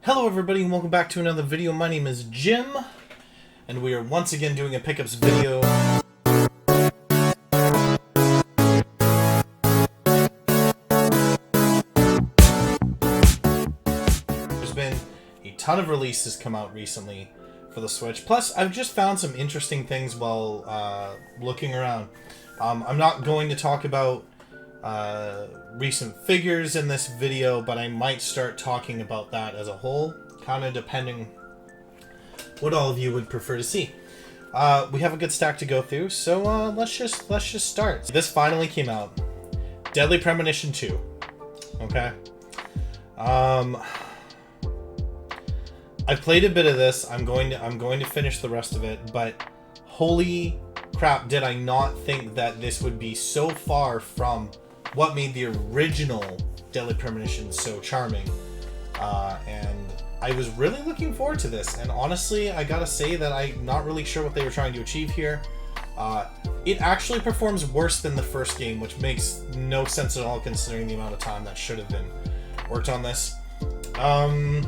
Hello everybody and welcome back to another video. My name is Jim and we are once again doing a pickups video. There's been a ton of releases come out recently for the Switch. Plus I've just found some interesting things while looking around. I'm not going to talk about recent figures in this video, but I might start talking about that as a whole, kind of depending what all of you would prefer to see. We have a good stack to go through, so let's just start. This finally came out, Deadly Premonition 2. Okay. I played a bit of this. I'm going to finish the rest of it, but holy crap, did I not think that this would be so far from what made the original Deadly Premonition so charming. And I was really looking forward to this, and honestly I gotta say that I'm not really sure what they were trying to achieve here. It actually performs worse than the first game, which makes no sense at all considering the amount of time that should have been worked on this. It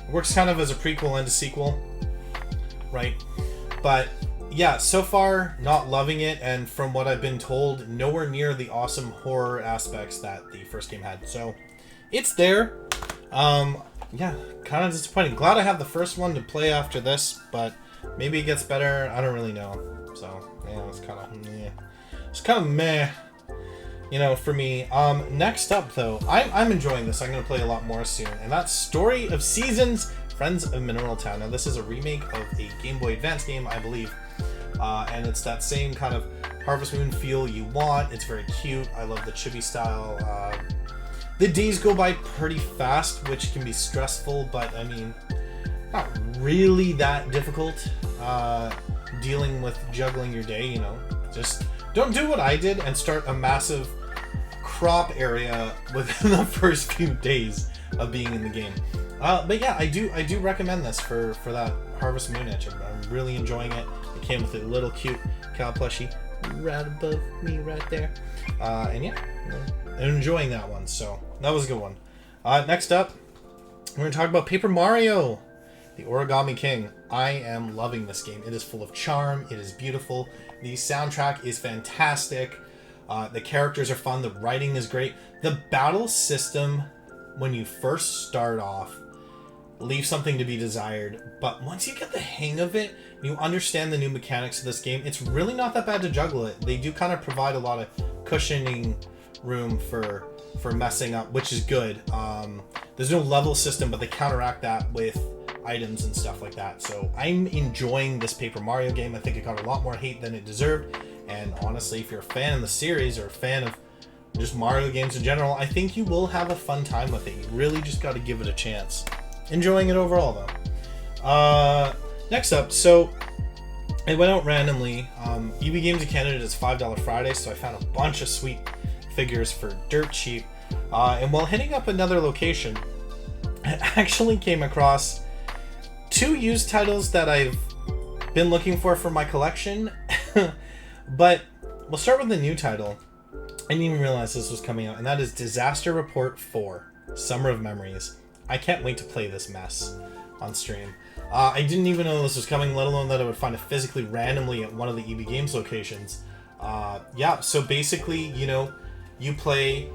works kind of as a prequel and a sequel, right? But yeah, so far not loving it, and from what I've been told, nowhere near the awesome horror aspects that the first game had. So it's there. Yeah, kind of disappointing. Glad I have the first one to play after this, but maybe it gets better. I don't really know. So yeah, it's kind of meh. It's kind of meh, you know, for me. Next up though, I'm enjoying this. I'm gonna play a lot more soon, and that's Story of Seasons, Friends of Mineral Town. Now this is a remake of a Game Boy Advance game, I believe. And it's that same kind of Harvest Moon feel you want. It's very cute. I love the chibi style. The days go by pretty fast, which can be stressful, but I mean, not really that difficult dealing with juggling your day, you know. Just don't do what I did and start a massive crop area within the first few days of being in the game. But yeah, I do recommend this for that Harvest Moon itch. I'm really enjoying it. It came with a little cute cow plushie right above me right there. And yeah, I'm enjoying that one. So that was a good one. Next up, we're going to talk about Paper Mario, the Origami King. I am loving this game. It is full of charm. It is beautiful. The soundtrack is fantastic. The characters are fun. The writing is great. The battle system, when you first start off, leaves something to be desired, but once you get the hang of it, you understand the new mechanics of this game, it's really not that bad to juggle it. They do kind of provide a lot of cushioning room for messing up, which is good. There's no level system, but they counteract that with items and stuff like that. So I'm enjoying this Paper Mario game. I think it got a lot more hate than it deserved, and honestly, if you're a fan of the series or a fan of just Mario games in general, I think you will have a fun time with it. You really just got to give it a chance. Enjoying it overall though. Next up, so it went out randomly. EB Games in Canada is $5 Friday, so I found a bunch of sweet figures for dirt cheap. And while hitting up another location, I actually came across two used titles that I've been looking for my collection. But we'll start with the new title. I didn't even realize this was coming out, and that is Disaster Report 4, Summer of Memories. I can't wait to play this mess on stream. I didn't even know this was coming, let alone that I would find it physically randomly at one of the EB Games locations. Yeah, so basically, you know, you play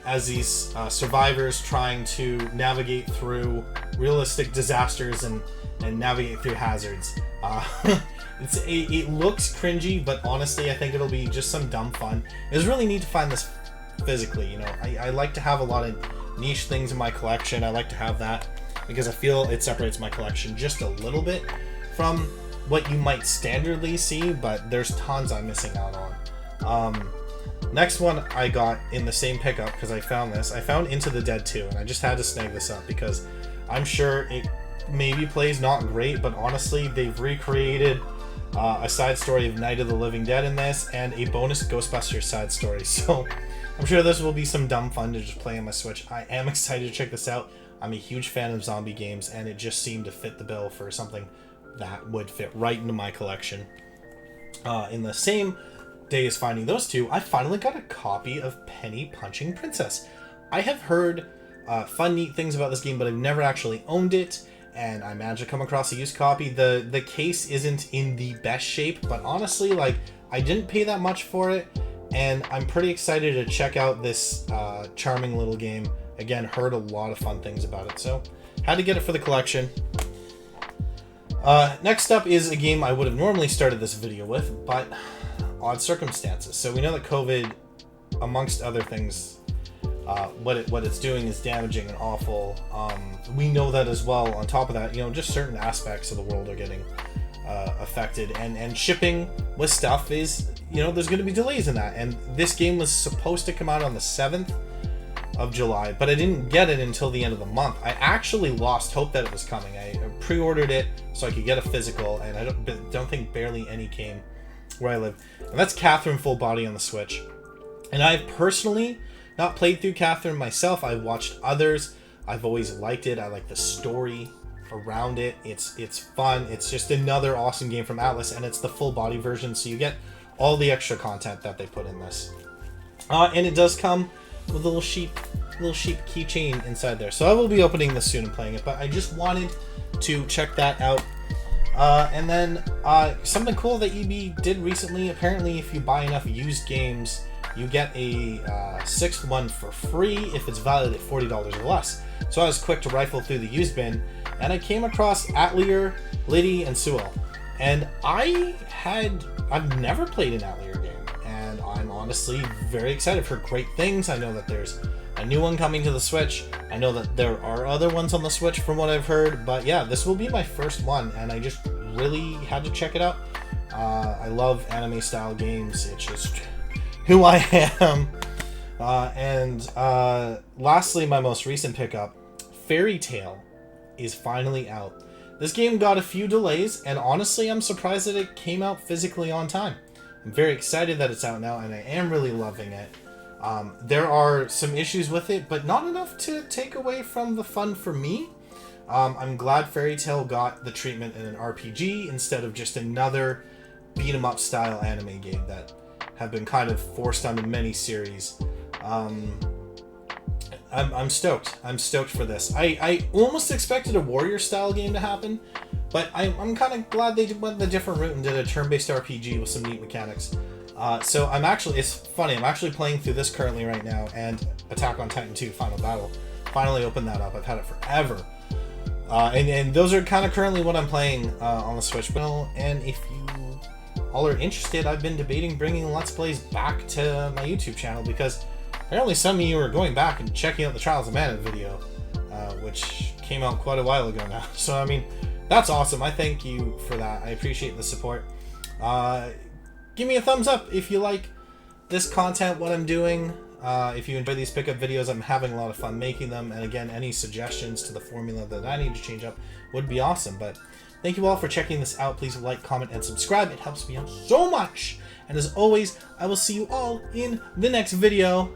as these survivors trying to navigate through realistic disasters and navigate through hazards. It looks cringy, but honestly, I think it'll be just some dumb fun. It was really neat to find this physically, you know. I like to have a lot of niche things in my collection. I like to have that because I feel it separates my collection just a little bit from what you might standardly see, but there's tons I'm missing out on. Next one I got in the same pickup because I found this. I found Into the Dead 2, and I just had to snag this up because I'm sure it maybe plays not great, but honestly, they've recreated a side story of Night of the Living Dead in this and a bonus Ghostbusters side story. So I'm sure this will be some dumb fun to just play on my Switch. I am excited to check this out. I'm a huge fan of zombie games, and it just seemed to fit the bill for something that would fit right into my collection. In the same day as finding those two, I finally got a copy of Penny Punching Princess. I have heard fun, neat things about this game, but I've never actually owned it, and I managed to come across a used copy. The case isn't in the best shape, but honestly, like, I didn't pay that much for it, and I'm pretty excited to check out this charming little game. Again, heard a lot of fun things about it, so had to get it for the collection. Next up is a game I would have normally started this video with, but odd circumstances. So we know that COVID, amongst other things, what it's doing is damaging and awful. We know that as well. On top of that, you know, just certain aspects of the world are getting affected, and shipping with stuff is, you know, there's going to be delays in that. And this game was supposed to come out on the 7th of July, but I didn't get it until the end of the month. I actually lost hope that it was coming. I pre-ordered it so I could get a physical, and I don't think barely any came where I live. And that's Catherine Full Body on the Switch. And I've personally not played through Catherine myself. I've watched others. I've always liked it. I like the story around it. It's fun. It's just another awesome game from Atlas, and it's the full body version, so you get all the extra content that they put in this. And it does come with a little sheep keychain inside there. So I will be opening this soon and playing it, but I just wanted to check that out. And then something cool that EB did recently, apparently if you buy enough used games, you get a 6th one for free if it's valued at $40 or less. So I was quick to rifle through the used bin, and I came across Atelier, Liddy, and Sewell. And I've never played an Atelier game, and I'm honestly very excited for great things. I know that there's a new one coming to the Switch. I know that there are other ones on the Switch from what I've heard, but yeah, this will be my first one, and I just really had to check it out. I love anime style games. It's just who I am. Lastly, my most recent pickup, Fairy Tail, is finally out. This game got a few delays, and honestly, I'm surprised that it came out physically on time. I'm very excited that it's out now, and I am really loving it. There are some issues with it, but not enough to take away from the fun for me. I'm glad Fairy Tail got the treatment in an RPG instead of just another beat-em-up style anime game that have been kind of forced onto many series. I'm stoked. I'm stoked for this. I almost expected a warrior style game to happen, but I'm kind of glad they went the different route and did a turn-based RPG with some neat mechanics. So it's funny, I'm actually playing through this currently right now, and Attack on Titan 2 Final Battle. Finally opened that up. I've had it forever. And those are kind of currently what I'm playing on the Switch. And if you all are interested, I've been debating bringing Let's Plays back to my YouTube channel, because apparently some of you are going back and checking out the Trials of Mana video, which came out quite a while ago now. So, I mean, that's awesome. I thank you for that. I appreciate the support. Give me a thumbs up if you like this content, what I'm doing. If you enjoy these pickup videos, I'm having a lot of fun making them. And again, any suggestions to the formula that I need to change up would be awesome. But thank you all for checking this out. Please like, comment, and subscribe. It helps me out so much. And as always, I will see you all in the next video.